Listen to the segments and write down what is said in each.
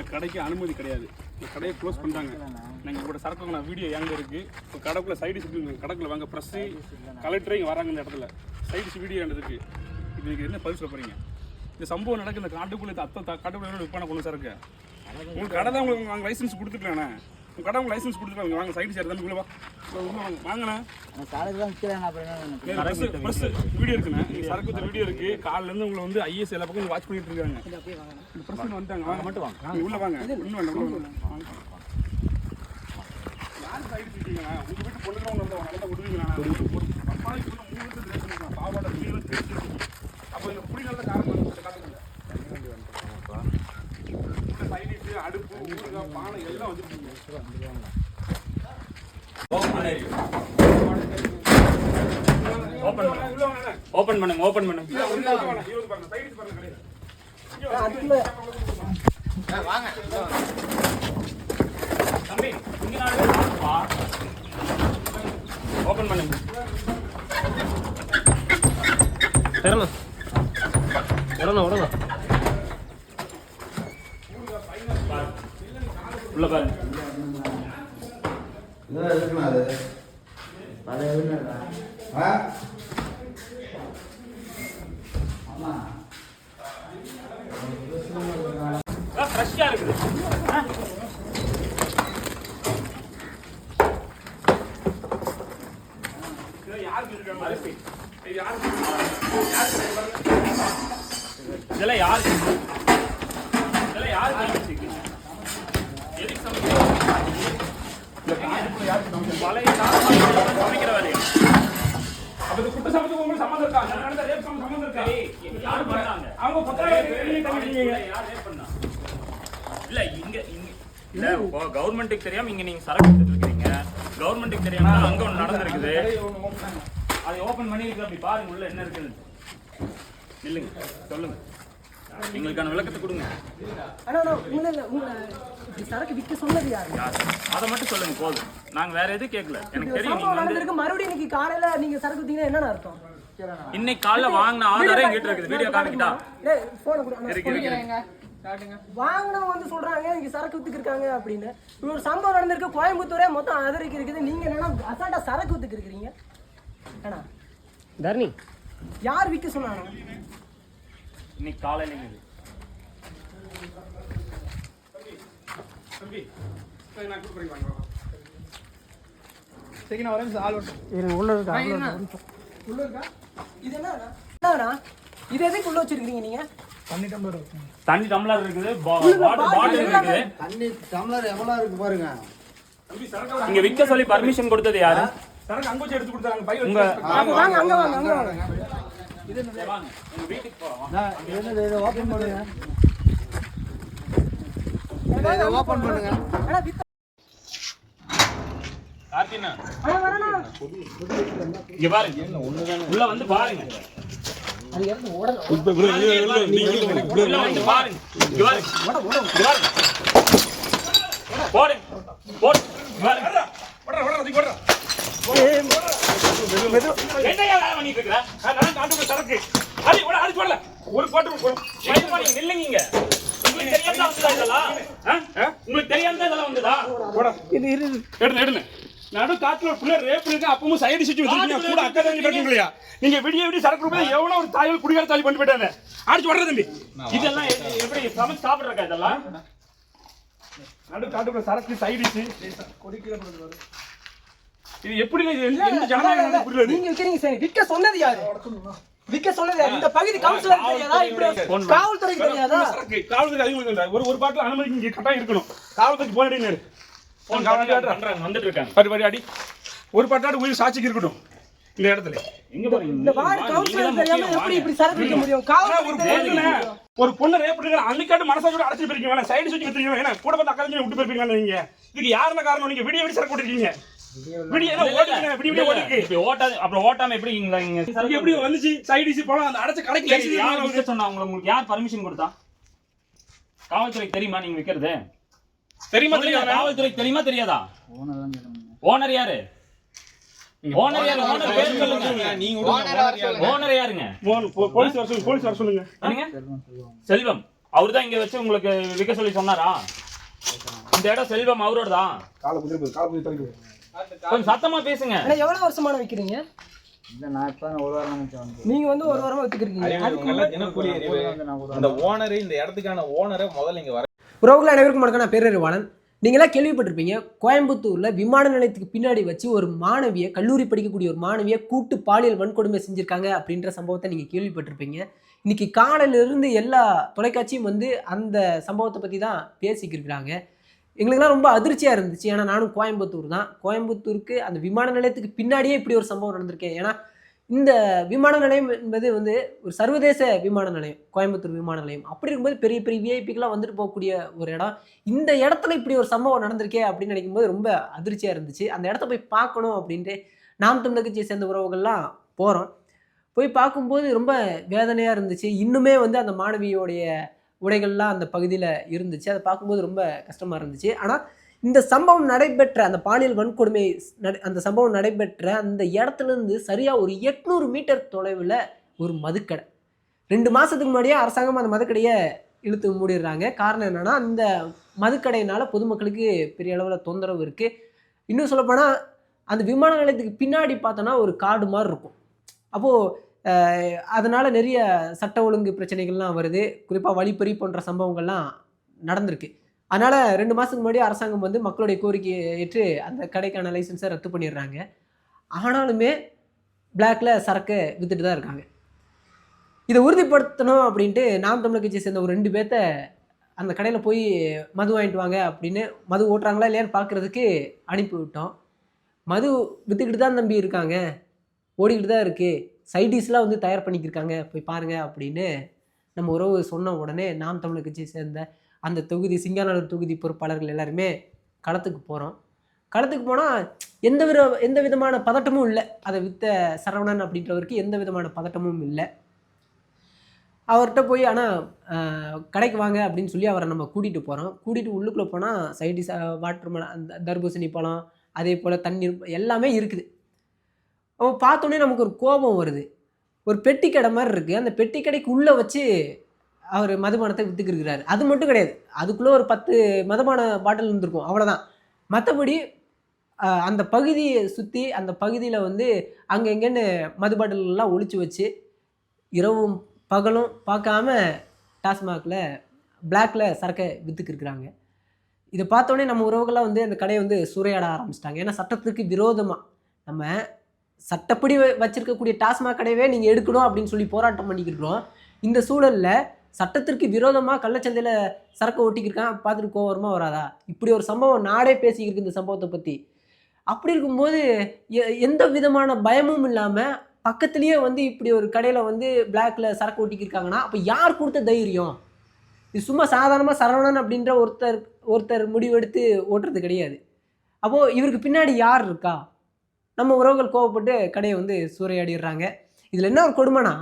இந்த கடைக்கு அனுமதி கிடையாது. இந்த கடையை க்ளோஸ் பண்ணிட்டாங்க. நாங்கள் கூட சரக்கு நான் வீடியோ எங்கே இருக்குது இப்போ கடைக்குள்ளே சைடிஸ் இருக்குங்க. கடைக்குள்ளே வாங்க ப்ரெஸ்ஸு கலெக்டரே இங்கே வராங்க. இந்த இடத்துல சைடிஸ் வீடியோ இருக்குது. இதுக்கு என்ன பதில் சொல்ல போகிறீங்க? இந்த சம்பவம் நடக்குது இந்த காட்டுக்குள்ளே காட்டுக்குள்ளே விற்பனை கொண்டு சரக்கு உங்களுக்கு கடை தான் உங்களுக்கு வாங்க லைசன்ஸ் கொடுத்துக்கலாண்ணே. உங்கள் கடை உங்களுக்கு லைசன்ஸ் கொடுத்துருக்காங்க. வாங்க சைடு சார் தம்பி உள்ள வாங்கண்ணே. ப்ரெஸ் வீடியோ இருக்குண்ணே. சரக்கு வீடியோ இருக்குது. காலிலேருந்து உங்களை வந்து ஐஎஸ் எல்லா பக்கம் வாட்ச் பண்ணிட்டு இருக்காங்க. இந்த ப்ரெஸ் வந்துட்டாங்க. வாங்க மட்டும் வாங்க உள்ளே வாங்க. இன்னும் வேண்டாம் யார் சைடு வச்சுட்டீங்களா? உங்கள் வீட்டு பொண்ணுங்க நல்லா விடுவீங்களா? அப்பாவுக்கு 3 வருஷம் ரேஷன் பாவாடை அப்போ இந்த புடிகள காரணம் காட்டுங்க. சைடிஸ் அடுப்பு ஊறுகாய் பானை எல்லாம் வந்துருக்கீங்க. ஓபன் பண்ணுங்க. சைடிஸ் பாருங்க கிடையாது. வாங்க தம்பி இங்க நாளே ஓபன் பண்ணுங்க. உடனே உள்ள பாருங்க. என்ன இருக்குமா அது? பழைய வீடுடா. ஆமா. ஃப்ரெஷ்ஷா இருக்குது. இதெல்லாம் யாரு எதுக்கு சமைக்கிற வேலையா? அப்ப குட்ட சமத்துக்கு உங்களுக்கு சம்மந்தம் இருக்கா? நடந்த ரேப் சம்மந்தம் இருக்கா? யாரு பண்ணாங்க? அவங்க பத்திரிக்கை யார் ரேப் பண்ணா? இல்ல இங்க இல்ல கவர்மெண்ட்டுக்கு தெரியாம இங்க நீங்க சரக்கு எடுத்துட்டு இருக்கீங்க. கவர்மெண்ட்டுக்கு தெரியாம அங்க ஒண்ணு நடந்திருக்குது. அதை ஓபன் பண்ணிருக்கு. அப்படி பாருங்க உள்ள என்ன இருக்குன்னு. இல்லைங்க சொல்லுங்க. எங்களுக்கான விளக்கத்தை கொடுங்க. சரக்கு விற்க சொன்னது யாரு? அதை மட்டும் சொல்லுங்க போதும். நாங்க வேற எதுவும் கேட்கல. எனக்கு தெரியும் நீங்க வந்து மறுபடியும் இன்னைக்கு காலையில நீங்க சரக்கு வித்தீங்கன்னா என்ன அர்த்தம்? இன்னைக்கு காலைல வாங்கின ஆதாரம் எங்கிட்ட இருக்குது. வீடியோ காமிக்கிட்டா வாங்கினவங்க வந்து சொல்றாங்க இங்க சரக்கு வித்துக்கு இருக்காங்க அப்படின்னு. ஒரு சம்பவம் நடந்திருக்கு கோயம்புத்தூரே மொத்தம் ஆதரிக்கு இருக்குது. நீங்க என்னன்னா அசால்ட்டா சரக்கு வித்துக்கு இருக்கிறீங்க. ஏன்னா தர்ணி யார் விற்க சொன்னாங்க? இன்னைக்கு காலையில நான் கூப்பிடுறேன். வாங்க செகண்ட் வரேன் ஆல் ஓட்ட உள்ள இருக்கா? இது என்னடா? இது எதுக்கு உள்ள வச்சிருக்கீங்க நீங்க? தண்ணி டம்ளர் இருக்குது. பாட்டில் இருக்குது. தண்ணி டம்ளர் எவ்வளவு இருக்கு பாருங்க. இங்க விக்க சொல்லி பர்மிஷன் கொடுத்தது யாரு? சரக்கு அங்க வச்சு எடுத்து கொடுத்தாங்க. பை வாங்க அங்க வாங்க. இது வாங்க. உங்க வீட்டுக்கு போறோம். இதை ஓபன் பண்ணுங்க. இதை ஓபன் பண்ணுங்க. கார்த்தினா இங்க பாருங்க. உள்ள வந்து பாருங்க. உள்ள வந்து பாருங்க. இங்க பாருங்க. போடு பாருங்க. என்னையா வேலை பண்ணிட்டு இருக்கற? நான் காட்டுக்குள்ள சரக்கு அடி போடல. ஒரு போட்டு நில்லுங்க. உங்களுக்கு தெரியாம வந்ததா இதெல்லாம்? உங்களுக்கு தெரியாம இதெல்லாம் வந்ததா? போடா. எடுங்க. நடு காட்டுல புள்ள ரேப் இருக்கு. அப்பவும் சைடு சுத்தி வச்சிருக்கீங்க. கூட அக்கா தங்கி இருக்கீங்களா? நீங்க விடிய சரக்கு ரூபாய் எவ்வளவு ஒரு தாயல் குடிகார தாலி பண்ணி போயிட்டாங்க. அடிச்சு ஓடுற தம்பி. இதெல்லாம் எப்படி சமைச்சு சாப்பிடுறக்கா இதெல்லாம்? நடு காட்டுக்குள்ள சரக்கு சைடிஸ் கொடிக்கிற போறது. இது எப்படி இந்த ஜனநாயகம் புரியல. நீங்க விக்கிறீங்க சரி. விக்க சொன்னது யாரு? இந்த பகுதி கவுன்சிலர் தெரியாதா? இப்படி காவல்துறைக்கு தெரியாதா? காவல்துறை அதிகமா ஒரு பாட்டில் அனுமதிக்கு இங்க கட்டாயம் இருக்கணும். காவல்துறைக்கு போன் அடினாரு. போன் பண்றாங்க வந்துட்டு இருக்காங்க. படி அடி. ஒரு பாட்டாடு உயிர் சாட்சிக்கு இருக்கட்டும் இந்த இடத்துல. எங்க பாருங்க. இந்த வார்டு கவுன்சிலர் தெரியாம எப்படி இப்படி சரக்கு விக்க முடியும்? ஒரு பொண்ணு ரேப் பண்ணி அன்னைக்காட்டு மனசாட்சியோட அடைச்சு போயிருக்கீங்க. வேணா சைடு சுத்தி விட்டுருக்கீங்க. வேணா கூட பார்த்து அக்கறைஞ்சு விட்டு போயிருப்பீங்களா நீங்க? இதுக்கு யாருன்னா காரணம்? நீங்க வீடியோ சரக்கு போட்டுருக்கீங்க. ஓட்டாம எப்படி எப்படி வந்துச்சு? சைடிஸ் போலாம் அந்த அடைச்ச கடைக்கு சொன்னா உங்களுக்கு யார் பர்மிஷன் கொடுத்தா? காவல்துறைக்கு தெரியுமா நீங்க விக்கிறது? தெரியுமா? காவல்துறைக்கு தெரியுமா தெரியாதா? ஓனர் யாரு? ஓனர் யாரு? ஓனர் பேர் சொல்லுங்க. நீங்க ஓனர் யாருங்க? போலீஸ் வர சொல்லுங்க. செல்வம். அவர் தான் இங்க வச்சு உங்களுக்கு விற்க சொல்லி சொன்னாரா? இந்த இடம் செல்வம் அவரோட தான். கொஞ்சம் சத்தமா பேசுங்க. ஆனா எவ்வளவு வருஷமான விக்கிறீங்க? இல்ல நான் இப்ப ஒரு வாரம் வந்து நீங்க வந்து ஒரு வாரமா வித்துக்கிறீங்க. இந்த ஓனர் இந்த இடத்துக்கான ஓனரை முதல்ல இங்க வர. உறவுகள் அனைவருக்கும் வணக்கம். நான் பேரறிவாளன். நீங்களாம் கேள்விப்பட்டிருப்பீங்க, கோயம்புத்தூர்ல விமான நிலையத்துக்கு பின்னாடி வச்சு ஒரு மாணவியை, கல்லூரி படிக்கக்கூடிய ஒரு மாணவியை கூட்டு பாலியல் வன்கொடுமை செஞ்சிருக்காங்க அப்படின்ற சம்பவத்தை நீங்க கேள்விப்பட்டிருப்பீங்க. இன்னைக்கு காலையிலிருந்து எல்லா தொலைக்காட்சியும் வந்து அந்த சம்பவத்தை பத்தி தான் பேசிக்கிருக்கிறாங்க. எங்களுக்குலாம் ரொம்ப அதிர்ச்சியாக இருந்துச்சு. ஏன்னா நானும் கோயம்புத்தூர் தான். கோயம்புத்தூருக்கு அந்த விமான நிலையத்துக்கு பின்னாடியே இப்படி ஒரு சம்பவம் நடந்திருக்கேன். ஏன்னா இந்த விமான நிலையம் என்பது வந்து ஒரு சர்வதேச விமான நிலையம், கோயம்புத்தூர் விமான நிலையம். அப்படி இருக்கும்போது பெரிய பெரிய விஐபிக்கெலாம் வந்துட்டு போகக்கூடிய ஒரு இடம். இந்த இடத்துல இப்படி ஒரு சம்பவம் நடந்திருக்கே அப்படின்னு நினைக்கும்போது ரொம்ப அதிர்ச்சியாக இருந்துச்சு. அந்த இடத்த போய் பார்க்கணும் அப்படின்ட்டு நாம் தமிழர் கட்சியை சேர்ந்த உறவுகள்லாம் போகிறோம். போய் பார்க்கும்போது ரொம்ப வேதனையாக இருந்துச்சு. இன்னுமே வந்து அந்த மாணவியோடைய உடைகள்லாம் அந்த பகுதியில் இருந்துச்சு. அதை பார்க்கும்போது ரொம்ப கஷ்டமாக இருந்துச்சு. ஆனால் இந்த சம்பவம் நடைபெற்ற அந்த பாலியல் வன்கொடுமை அந்த சம்பவம் நடைபெற்ற அந்த இடத்துலேருந்து சரியாக ஒரு 800 மீட்டர் தொலைவில் ஒரு மதுக்கடை. 2 மாதத்துக்கு முன்னாடியே அரசாங்கம் அந்த மதுக்கடையை இழுத்து மூடிடுறாங்க. காரணம் என்னென்னா, அந்த மதுக்கடையினால் பொதுமக்களுக்கு பெரிய அளவில் தொந்தரவு இருக்குது. இன்னும் சொல்லப்போனால் அந்த விமான நிலையத்துக்கு பின்னாடி பார்த்தோன்னா ஒரு காடு மாதிரி இருக்கும். அப்போது அதனால் நிறைய சட்ட ஒழுங்கு பிரச்சனைகள்லாம் வருது. குறிப்பாக வழிப்பறி போன்ற சம்பவங்கள்லாம் நடந்திருக்கு. அதனால் 2 மாதத்துக்கு முன்னாடி அரசாங்கம் வந்து மக்களுடைய கோரிக்கையை ஏற்று அந்த கடைக்கான லைசன்ஸை ரத்து பண்ணிடுறாங்க. ஆனாலுமே பிளாக்ல சரக்கு விற்றுட்டு தான் இருக்காங்க. இதை உறுதிப்படுத்தணும் அப்படின்ட்டு நாம் தமிழர் கட்சியை சேர்ந்த ஒரு 2 பேர்த்த அந்த கடையில் போய் மது வாங்கிட்டு வாங்க அப்படின்னு, மது ஓட்டுறாங்களா இல்லையான்னு பார்க்குறதுக்கு அனுப்பி விட்டோம். மது விற்றுக்கிட்டு தான் தம்பி இருக்காங்க, ஓடிக்கிட்டு தான் இருக்குது, சைடிஷ்லாம் வந்து தயார் பண்ணிக்கிருக்காங்க, போய் பாருங்கள் அப்படின்னு நம்ம உறவு சொன்ன உடனே நாம் தமிழர் கட்சியை சேர்ந்த அந்த தொகுதி, சிங்காநல்லூர் தொகுதி பொறுப்பாளர்கள் எல்லாருமே களத்துக்கு போகிறோம். களத்துக்கு போனால் எந்த விதமான பதட்டமும் இல்லை. அதை விற்ற சரவணன் அப்படின்றவருக்கு எந்த விதமான பதட்டமும் இல்லை. அவர்கிட்ட போய் ஆனால் கடைக்கு வாங்க அப்படின்னு சொல்லி அவரை நம்ம கூட்டிகிட்டு போகிறோம். கூட்டிகிட்டு உள்ளுக்குள்ளே போனால் சைடிஷ் வாட்டர் மெலன், அந்த தர்பூசணி பழம், அதே போல் தண்ணீர் எல்லாமே இருக்குது. அவன் பார்த்தோன்னே நமக்கு ஒரு கோபம் வருது. ஒரு பெட்டி கடை மாதிரி இருக்குது. அந்த பெட்டி கடைக்கு உள்ளே வச்சு அவர் மதுபானத்தை விற்றுக்கிருக்கிறாரு. அது மட்டும் கிடையாது, அதுக்குள்ளே ஒரு 10 மதுபான பாட்டில் இருந்திருக்கும், அவ்வளோதான். மற்றபடி அந்த பகுதியை சுற்றி அந்த பகுதியில் வந்து அங்கே எங்கேன்னு மது பாட்டிலெலாம் ஒழிச்சு வச்சு இரவும் பகலும் பார்க்காம டாஸ்மாகில் பிளாக்ல சரக்கை விற்றுக்கிருக்கிறாங்க. இதை பார்த்தோன்னே நம்ம உறவுகள்லாம் வந்து அந்த கடையை வந்து சூறையாட ஆரம்பிச்சிட்டாங்க. ஏன்னா சட்டத்துக்கு விரோதமாக நம்ம சட்டப்படி வச்சிருக்கக்கூடிய டாஸ்மாக் கடையவே நீங்கள் எடுக்கணும் அப்படின்னு சொல்லி போராட்டம் பண்ணிக்கிருக்கிறோம். இந்த சூழலில் சட்டத்திற்கு விரோதமாக கள்ளச்சந்தையில் சரக்கு ஓட்டிக்கிருக்கான், பார்த்துட்டு கோவரமாக வராதா? இப்படி ஒரு சம்பவம் நாடே பேசிக்கிருக்கு இந்த சம்பவத்தை பற்றி. அப்படி இருக்கும்போது எந்த விதமான பயமும் இல்லாமல் பக்கத்துலேயே வந்து இப்படி ஒரு கடையில் வந்து பிளாக்ல சரக்கு ஓட்டிக்கிருக்காங்கன்னா அப்போ யார் கொடுத்த தைரியம்? இது சும்மா சாதாரணமாக சரவணன் அப்படின்ற ஒருத்தர் முடிவெடுத்து ஓட்டுறது கிடையாது. அப்போது இவருக்கு பின்னாடி யார் இருக்கா? நம்ம உறவுகள் கோவப்பட்டு கடையை வந்து சூறையாடிடுறாங்க. இதில் என்ன ஒரு கொடுமைனா,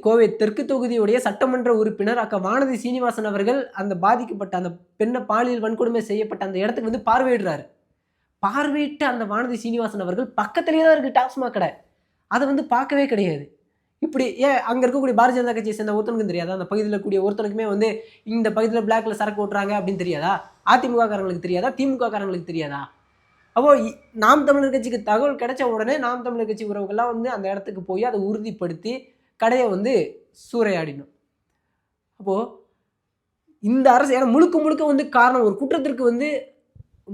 கோவை தெற்கு தொகுதியுடைய சட்டமன்ற உறுப்பினர் அக்கா வானதி சீனிவாசன் அவர்கள் அந்த பாதிக்கப்பட்ட அந்த பெண்ணை பாலியல் வன்கொடுமை செய்யப்பட்ட அந்த இடத்துக்கு வந்து பார்வையிடுறாரு. பார்வையிட்டு அந்த வானதி சீனிவாசன் அவர்கள் பக்கத்துலேயே தான் இருக்குது டாஸ்மாக் கடை, அதை வந்து பார்க்கவே கிடையாது. இப்படி அங்கே இருக்கக்கூடிய பாரதிய ஜனதா கட்சியை சேர்ந்த ஒருத்தனுக்கும் தெரியாதா? அந்த பகுதியில் கூடிய ஒருத்தனுக்குமே வந்து இந்த பகுதியில் பிளாக்ல சரக்கு ஓட்டுறாங்க அப்படின்னு தெரியாதா? அதிமுக காரங்களுக்கு தெரியாதா? திமுக காரங்களுக்கு தெரியாதா? அப்போது நாம் தமிழர் கட்சிக்கு தகவல் கிடைச்ச உடனே நாம் தமிழர் கட்சி உறவுகள்லாம் வந்து அந்த இடத்துக்கு போய் அதை உறுதிப்படுத்தி கடையை வந்து சூறையாடினோம். அப்போது இந்த அரசு, ஏன்னா முழுக்க வந்து காரணம், ஒரு குற்றத்திற்கு வந்து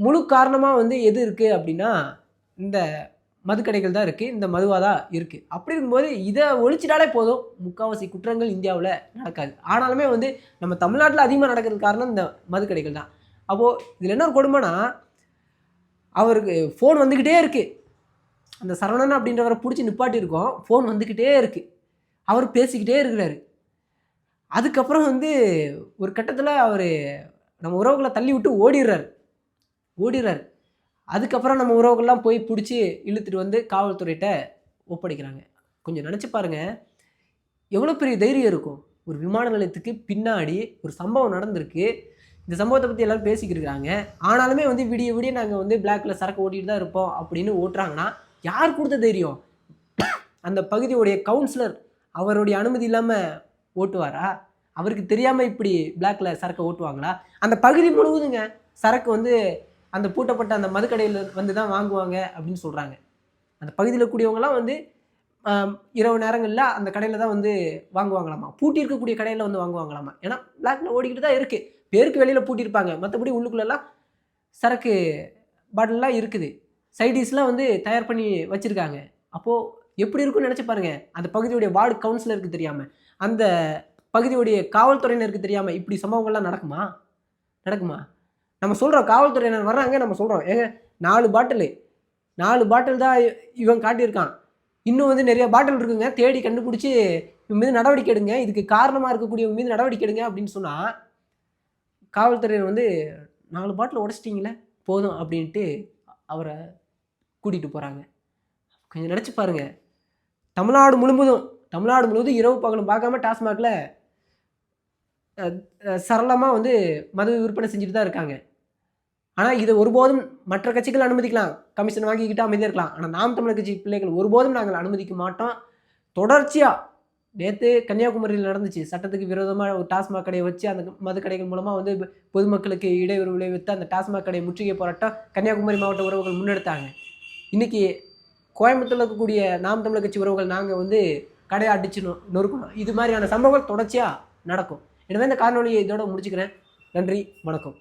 முழு காரணமாக வந்து எது இருக்குது அப்படின்னா இந்த மதுக்கடைகள் தான் இருக்குது, இந்த மதுவாக தான் இருக்குது. அப்படி இருக்கும்போது இதை ஒழிச்சிட்டாலே போதும், முக்கால்வாசி குற்றங்கள் இந்தியாவில் நடக்காது. ஆனாலுமே வந்து நம்ம தமிழ்நாட்டில் அதிகமாக நடக்கிறதுக்கு காரணம் இந்த மதுக்கடைகள் தான். அப்போது இதில் என்ன ஒரு கொடுமைனா, அவருக்கு ஃபோன் வந்துக்கிட்டே இருக்குது. அந்த சரவணன் அப்படின்றவரை பிடிச்சி நிப்பாட்டியிருக்கோம், ஃபோன் வந்துக்கிட்டே இருக்குது, அவர் பேசிக்கிட்டே இருக்கிறாரு. அதுக்கப்புறம் வந்து ஒரு கட்டத்தில் அவர் நம்ம உறவுகளை தள்ளி விட்டு ஓடிடுறாரு. அதுக்கப்புறம் நம்ம உறவுகள்லாம் போய் பிடிச்சி இழுத்துட்டு வந்து காவல்துறையிட்ட ஒப்படைக்கிறாங்க. கொஞ்சம் நினச்சி பாருங்கள், எவ்வளோ பெரிய தைரியம் இருக்கும். ஒரு விமான நிலையத்துக்கு பின்னாடி ஒரு சம்பவம் நடந்திருக்கு. இந்த சம்பவத்தை பற்றி எல்லோரும் பேசிக்கிருக்கிறாங்க. ஆனாலுமே வந்து விடிய நாங்கள் வந்து பிளாக்ல சரக்கு ஓட்டிகிட்டு தான் இருப்போம் அப்படின்னு ஓட்டுறாங்கன்னா யார் கொடுத்த தைரியம்? அந்த பகுதியுடைய கவுன்சிலர் அவருடைய அனுமதி இல்லாமல் ஓட்டுவாரா? அவருக்கு தெரியாமல் இப்படி பிளாக்ல சரக்கை ஓட்டுவாங்களா? அந்த பகுதி முழுவதுங்க சரக்கு வந்து அந்த பூட்டப்பட்ட அந்த மதுக்கடையில் வந்து தான் வாங்குவாங்க அப்படின்னு சொல்கிறாங்க. அந்த பகுதியில் கூடியவங்களாம் வந்து இரவு நேரங்களில் அந்த கடையில் தான் வந்து வாங்குவாங்களாமா. பூட்டி இருக்கக்கூடிய கடையில் வந்து வாங்குவாங்களாமா. ஏன்னா பிளாக்ல ஓடிக்கிட்டு தான் இருக்குது. பேருக்கு வெளியில் பூட்டியிருப்பாங்க, மற்றபடி உள்ளுக்குள்ளெல்லாம் சரக்கு பாட்டிலெலாம் இருக்குது. சைடிஷ்லாம் வந்து தயார் பண்ணி வச்சுருக்காங்க. அப்போது எப்படி இருக்குன்னு நினச்சி பாருங்கள். அந்த பகுதியுடைய வார்டு கவுன்சிலருக்கு தெரியாமல், அந்த பகுதியுடைய காவல்துறையினருக்கு தெரியாமல் இப்படி சம்பவங்கள்லாம் நடக்குமா? நம்ம சொல்கிறோம், காவல்துறையினர் வர்றாங்க, நம்ம சொல்கிறோம், ஏங்க 4 பாட்டில் தான் இவன் காட்டியிருக்கான், இன்னும் வந்து நிறைய பாட்டில் இருக்குங்க, தேடி கண்டுபிடிச்சி இவன் மீது நடவடிக்கை எடுங்க, இதுக்கு காரணமாக இருக்கக்கூடியவங்க மீது நடவடிக்கை எடுங்க அப்படின்னு சொன்னால், காவல்துறையினர் வந்து 4 பாட்டில் உடச்சிட்டிங்களே போதும் அப்படின்ட்டு அவரை கூட்டிகிட்டு போகிறாங்க. கொஞ்சம் நினச்சி பாருங்கள். தமிழ்நாடு முழுவதும் இரவு பகலும் பார்க்காம டாஸ்மாகில் சரளமாக வந்து மது விற்பனை செஞ்சுட்டு தான் இருக்காங்க. ஆனால் இதை ஒருபோதும் மற்ற கட்சிகள் அனுமதிக்கலாம், கமிஷன் வாங்கிக்கிட்டு அமைதியாக இருக்கலாம். ஆனால் நாம் தமிழர் கட்சி பிள்ளைகள் ஒருபோதும் நாங்கள் அனுமதிக்க மாட்டோம். தொடர்ச்சியாக நேற்று கன்னியாகுமரியில் நடந்துச்சு. சட்டத்துக்கு விரோதமாக ஒரு டாஸ்மாக் கடையை வச்சு அந்த மது கடைகள் மூலமாக வந்து பொதுமக்களுக்கு இடையூறு விளைவித்து அந்த டாஸ்மாக் கடை முற்றுகை போராட்டம் கன்னியாகுமரி மாவட்ட உறவுகள் முன்னெடுத்தாங்க. இன்றைக்கி கோயம்புத்தூரில் இருக்கக்கூடிய நாம் தமிழர் கட்சி உறவுகள் நாங்கள் வந்து கடையை அடிச்சு நொறுக்கணும். இது மாதிரியான சம்பவங்கள் தொடர்ச்சியாக நடக்கும். எனவே இந்த காணொலியை இதோட முடிச்சுக்கிறேன். நன்றி, வணக்கம்.